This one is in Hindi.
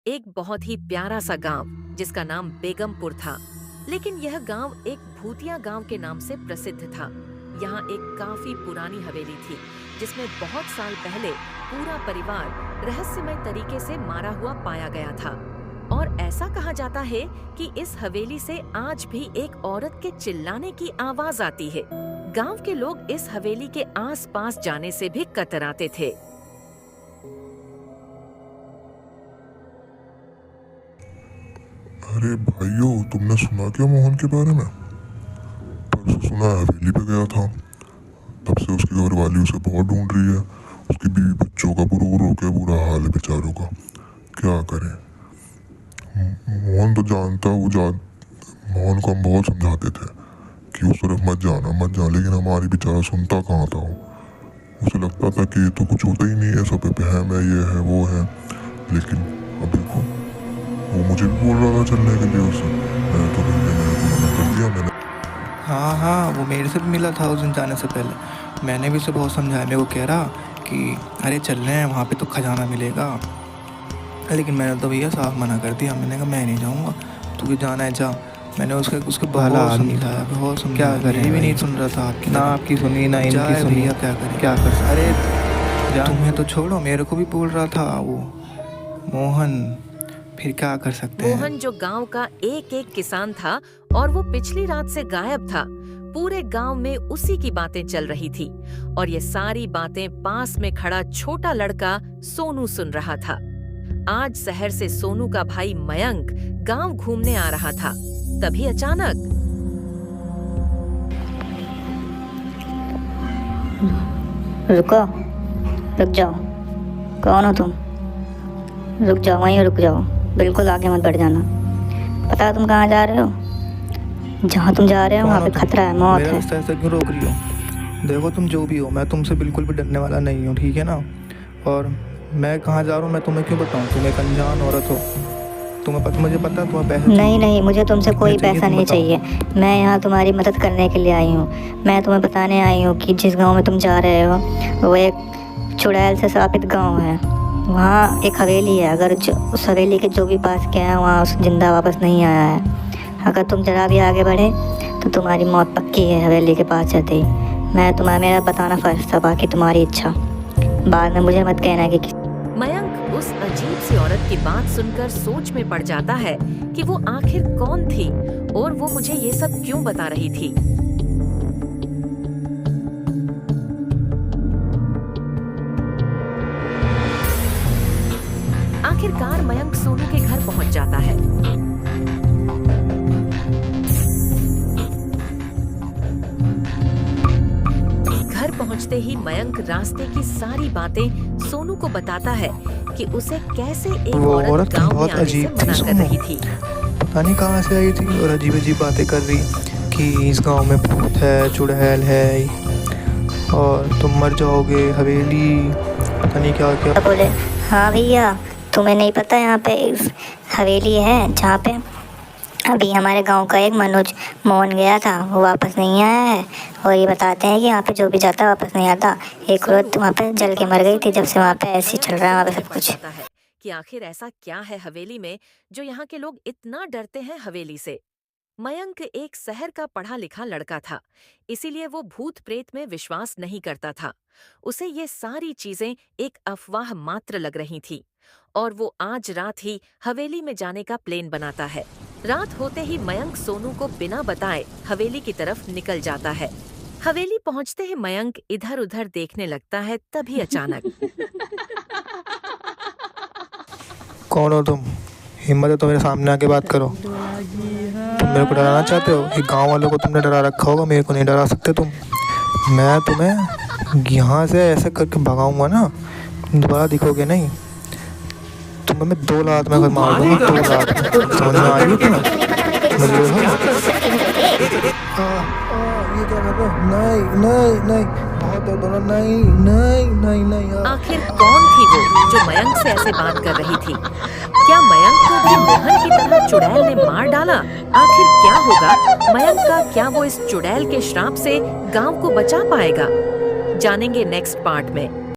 एक बहुत ही प्यारा सा गांव जिसका नाम बेगमपुर था। लेकिन यह गांव एक भूतिया गांव के नाम से प्रसिद्ध था। यहाँ एक काफी पुरानी हवेली थी जिसमें बहुत साल पहले पूरा परिवार रहस्यमय तरीके से मारा हुआ पाया गया था। और ऐसा कहा जाता है कि इस हवेली से आज भी एक औरत के चिल्लाने की आवाज आती है। गांव के लोग इस हवेली के आस-पास जाने से भी कतराते थे। अरे भाइयों, तुमने सुना क्या मोहन के बारे में? परसों सुना है हवेली पे गया था। तब से उसकी घरवाली उसे बहुत ढूंढ रही है। उसकी बीवी बच्चों का रो रो के बुरा हाल है बेचारों का। क्या करें? मोहन तो जानता, मोहन को हम बहुत समझाते थे कि उस तरफ मत जाना, लेकिन हमारी बेचारा सुनता कहाँ था वो। उसे लगता था कि ये तो कुछ होता ही नहीं है, सब बहम है, ये है वो है। लेकिन अब देखो, वो मुझे भी बोल रहा था चलने के लिए उसे। मैंने तो मना कर दिया। हाँ, वो मेरे से भी मिला था उस दिन जाने से पहले। मैंने भी उसे बहुत समझाया। मेरे को कह रहा कि अरे चल रहे हैं, वहाँ पे तो खजाना मिलेगा। लेकिन मैंने तो भैया साफ मना कर दिया। मैंने कहा मैं नहीं जाऊँगा, तुझे जाना है जा। मैंने उसके भला समझाया, बहुत समझाया। क्या करें, भी नहीं सुन रहा था आपकी, ना आपकी सुनी ना इनकी सुनी। क्या कर अरे तुम्हें तो छोड़ो, मेरे को भी बोल रहा था वो मोहन। फिर क्या कर सकते हैं? मोहन जो गांव का एक एक किसान था और वो पिछली रात से गायब था। पूरे गांव में उसी की बातें चल रही थी और ये सारी बातें पास में खड़ा छोटा लड़का सोनू सुन रहा था। आज शहर से सोनू का भाई मयंक गांव घूमने आ रहा था। तभी अचानक रुक जाओ। कौन हो तुम? रुक जाओ, वहीं रुक जाओ, बिल्कुल आगे मत बढ़ जाना। पता है तुम कहाँ जा रहे हो? जहाँ तुम जा रहे हो वहाँ पे खतरा है, मौत है। रास्ता ऐसा क्यों रोक रही हो? देखो तुम जो भी हो, मैं तुमसे बिल्कुल भी डरने वाला नहीं हूँ, ठीक है ना? और मैं कहाँ जा रहा हूँ मैं तुम्हें क्यों बताऊँ? तुम एक अनजान औरत हो। मुझे पता है तुम्हें पैसा नहीं, मुझे तुमसे कोई पैसा नहीं चाहिए। मैं यहाँ तुम्हारी मदद करने के लिए आई हूँ। मैं तुम्हें बताने आई हूँ कि जिस गाँव में तुम जा रहे हो वो एक चुड़ैल से शापित गाँव है। वहाँ एक हवेली है। अगर उस हवेली के जो भी पास गया है वहाँ उस जिंदा वापस नहीं आया है। अगर तुम जरा भी आगे बढ़े तो तुम्हारी मौत पक्की है हवेली के पास जाते ही। मेरा बताना फर्ज था, बाकी तुम्हारी इच्छा। बाद में मुझे मत कहना कि मयंक उस अजीब सी औरत की बात सुनकर सोच में पड़ जाता है कि वो आखिर कौन थी और वो मुझे ये सब क्यों बता रही थी। आखिरकार मयंक सोनू के घर पहुंच जाता है। घर पहुंचते ही मयंक रास्ते की सारी बातें सोनू को बताता है कि उसे कैसे एक औरत गांव में आने से मना कर रही थी। पता नहीं कहाँ से आई थी और अजीब अजीब बातें कर रही कि इस गांव में भूत है, चुड़ैल है और तुम मर जाओगे, हवेली पता नहीं क्या क्या बोले। हाँ भैया, तुम्हें नहीं पता यहाँ पे इस हवेली है जहाँ पे अभी हमारे गांव का एक मोहन गया था, वो वापस नहीं आया है। और ये बताते हैं कि यहाँ पे जो भी जाता है वापस नहीं आता। एक औरत वहाँ पे जल के मर गई थी। जब से वहाँ पे ऐसे चल रहा है वहाँ पे सब कुछ। कि आखिर ऐसा क्या है हवेली में जो यहाँ के लोग इतना डरते हैं हवेली से। मयंक एक शहर का पढ़ा लिखा लड़का था, इसीलिए वो भूत प्रेत में विश्वास नहीं करता था। उसे ये सारी चीजें एक अफवाह मात्र लग रही थी और वो आज रात ही हवेली में जाने का प्लान बनाता है। रात होते ही मयंक सोनू को बिना बताए हवेली की तरफ निकल जाता है। हवेली पहुंचते ही मयंक इधर उधर देखने लगता है। तभी अचानक कौन हो तुम? हिम्मत है तो मेरे सामने आके बात करो। तुम मेरे को डराना चाहते हो? ये गांव वालों को तुमने डरा रखा होगा, मेरे को नहीं डरा सकते तुम। मैं तुम्हें यहाँ से ऐसे करके भगाऊंगा ना, दोबारा दिखोगे नहीं। तुम्हें मैं 2 लात में अगर मार दूंगा, 2 लात में। समझ में आ रही है तुम्हें? ये क्या कर रहे हो? नहीं, बहुत दर्द हो रहा। नहीं। आखिर कौन थी वो जो मयंक से ऐसे बात कर रही थी? क्या मयंक को भी मोहन की तरह चुड़ैल ने मार डाला? आखिर क्या होगा मयंक का? क्या वो इस चुड़ैल के श्राप से गांव को बचा पाएगा? जानेंगे नेक्स्ट पार्ट में।